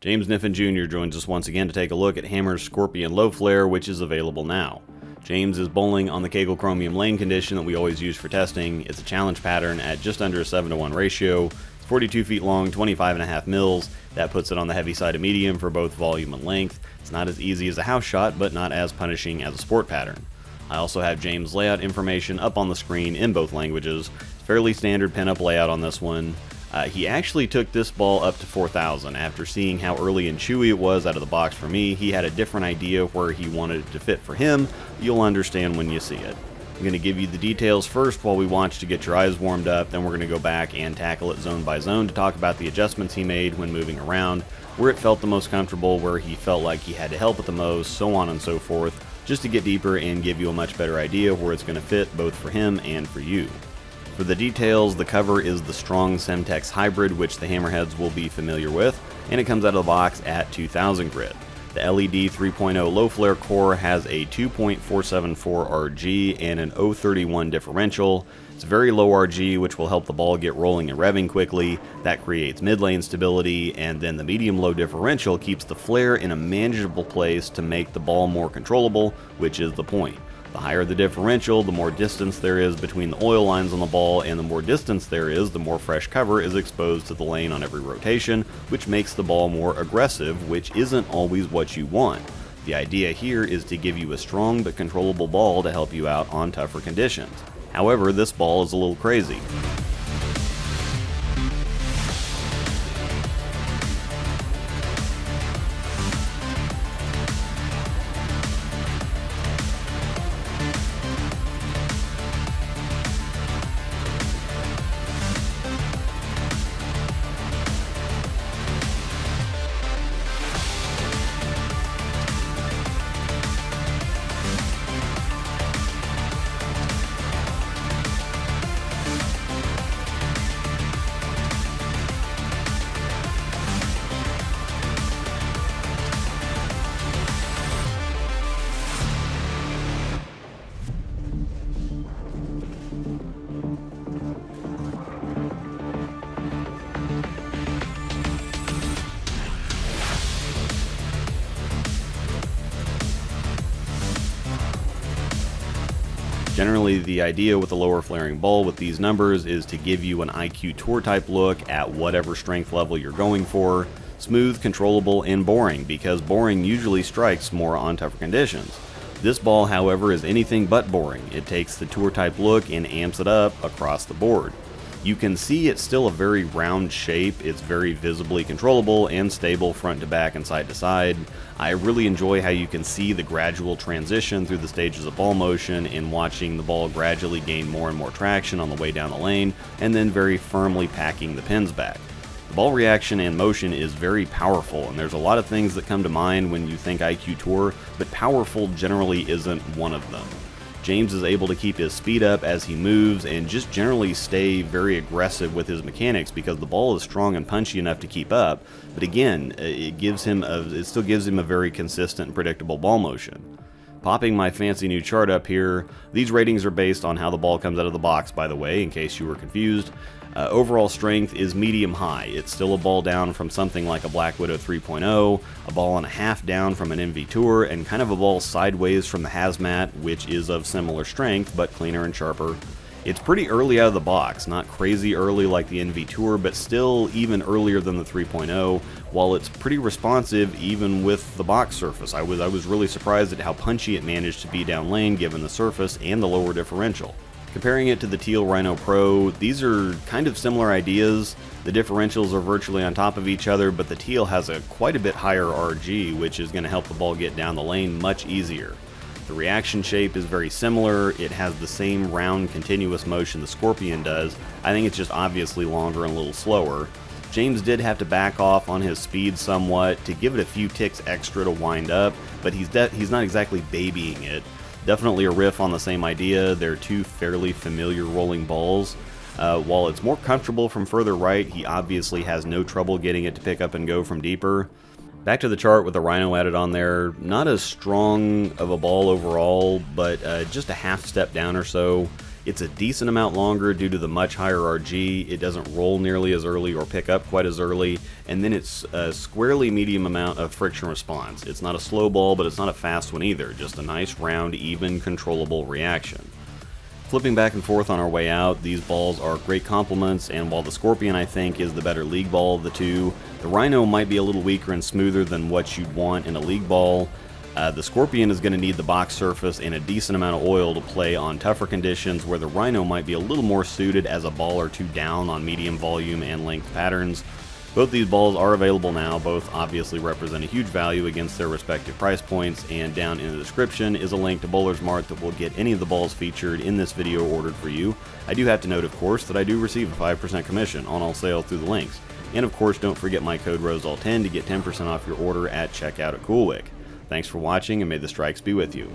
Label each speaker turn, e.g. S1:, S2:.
S1: James Kniffen Jr. joins us once again to take a look at Hammer's Scorpion Low Flare, which is available now. James is bowling on the Kegel Chromium lane condition that we always use for testing. It's a challenge pattern at just under a 7-to-1 ratio. It's 42 feet long, 25.5 mils. That puts it on the heavy side of medium for both volume and length. It's not as easy as a house shot, but not as punishing as a sport pattern. I also have James' layout information up on the screen in both languages. Fairly standard pinup layout on this one. He actually took this ball up to 4,000. After seeing how early and chewy it was out of the box for me, he had a different idea of where he wanted it to fit for him. You'll understand when you see it. I'm going to give you the details first while we watch to get your eyes warmed up, then we're going to go back and tackle it zone by zone to talk about the adjustments he made when moving around, where it felt the most comfortable, where he felt like he had to help it the most, so on and so forth, just to get deeper and give you a much better idea of where it's going to fit both for him and for you. For the details, the cover is the Strong Semtex Hybrid, which the Hammerheads will be familiar with, and it comes out of the box at 2000 grit. The LED 3.0 low flare core has a 2.474 RG and an 0.31 differential. It's very low RG, which will help the ball get rolling and revving quickly. That creates mid-lane stability, and then the medium-low differential keeps the flare in a manageable place to make the ball more controllable, which is the point. The higher the differential, the more distance there is between the oil lines on the ball, and the more distance there is, the more fresh cover is exposed to the lane on every rotation, which makes the ball more aggressive, which isn't always what you want. The idea here is to give you a strong but controllable ball to help you out on tougher conditions. However, this ball is a little crazy. Generally, the idea with a lower flaring ball with these numbers is to give you an IQ Tour type look at whatever strength level you're going for. Smooth, controllable, and boring, because boring usually strikes more on tougher conditions. This ball, however, is anything but boring. It takes the Tour type look and amps it up across the board. You can see it's still a very round shape. It's very visibly controllable and stable front to back and side to side. I really enjoy how you can see the gradual transition through the stages of ball motion and watching the ball gradually gain more and more traction on the way down the lane and then very firmly packing the pins back. The ball reaction and motion is very powerful, and there's a lot of things that come to mind when you think IQ Tour, but powerful generally isn't one of them. James is able to keep his speed up as he moves and just generally stay very aggressive with his mechanics because the ball is strong and punchy enough to keep up, but again, it still gives him a very consistent and predictable ball motion. Popping my fancy new chart up here, these ratings are based on how the ball comes out of the box, by the way, in case you were confused. Overall strength is medium-high. It's still a ball down from something like a Black Widow 3.0, a ball and a half down from an MV Tour, and kind of a ball sideways from the Hazmat, which is of similar strength, but cleaner and sharper. It's pretty early out of the box, not crazy early like the NV Tour, but still even earlier than the 3.0, while it's pretty responsive even with the box surface. I was really surprised at how punchy it managed to be down lane given the surface and the lower differential. Comparing it to the Teal Rhino Pro, these are kind of similar ideas. The differentials are virtually on top of each other, but the Teal has quite a bit higher RG, which is going to help the ball get down the lane much easier. The reaction shape is very similar. It has the same round continuous motion the Scorpion does. I think it's just obviously longer and a little slower. James did have to back off on his speed somewhat to give it a few ticks extra to wind up, but he's not exactly babying it. Definitely a riff on the same idea. They're two fairly familiar rolling balls. While it's more comfortable from further right, he obviously has no trouble getting it to pick up and go from deeper. Back to the chart with the Rhino added on there. Not as strong of a ball overall, but just a half step down or so. It's a decent amount longer due to the much higher RG, it doesn't roll nearly as early or pick up quite as early, and then it's a squarely medium amount of friction response. It's not a slow ball, but it's not a fast one either, just a nice round, even, controllable reaction. Flipping back and forth on our way out, these balls are great complements, and while the Scorpion I think is the better league ball of the two, the Rhino might be a little weaker and smoother than what you'd want in a league ball. The Scorpion is going to need the box surface and a decent amount of oil to play on tougher conditions, where the Rhino might be a little more suited as a ball or two down on medium volume and length patterns. Both these balls are available now, both obviously represent a huge value against their respective price points, and down in the description is a link to Bowler's Mart that will get any of the balls featured in this video ordered for you. I do have to note, of course, that I do receive a 5% commission on all sales through the links. And of course, don't forget my code ROSEALL10 to get 10% off your order at checkout at CoolWick. Thanks for watching, and may the strikes be with you.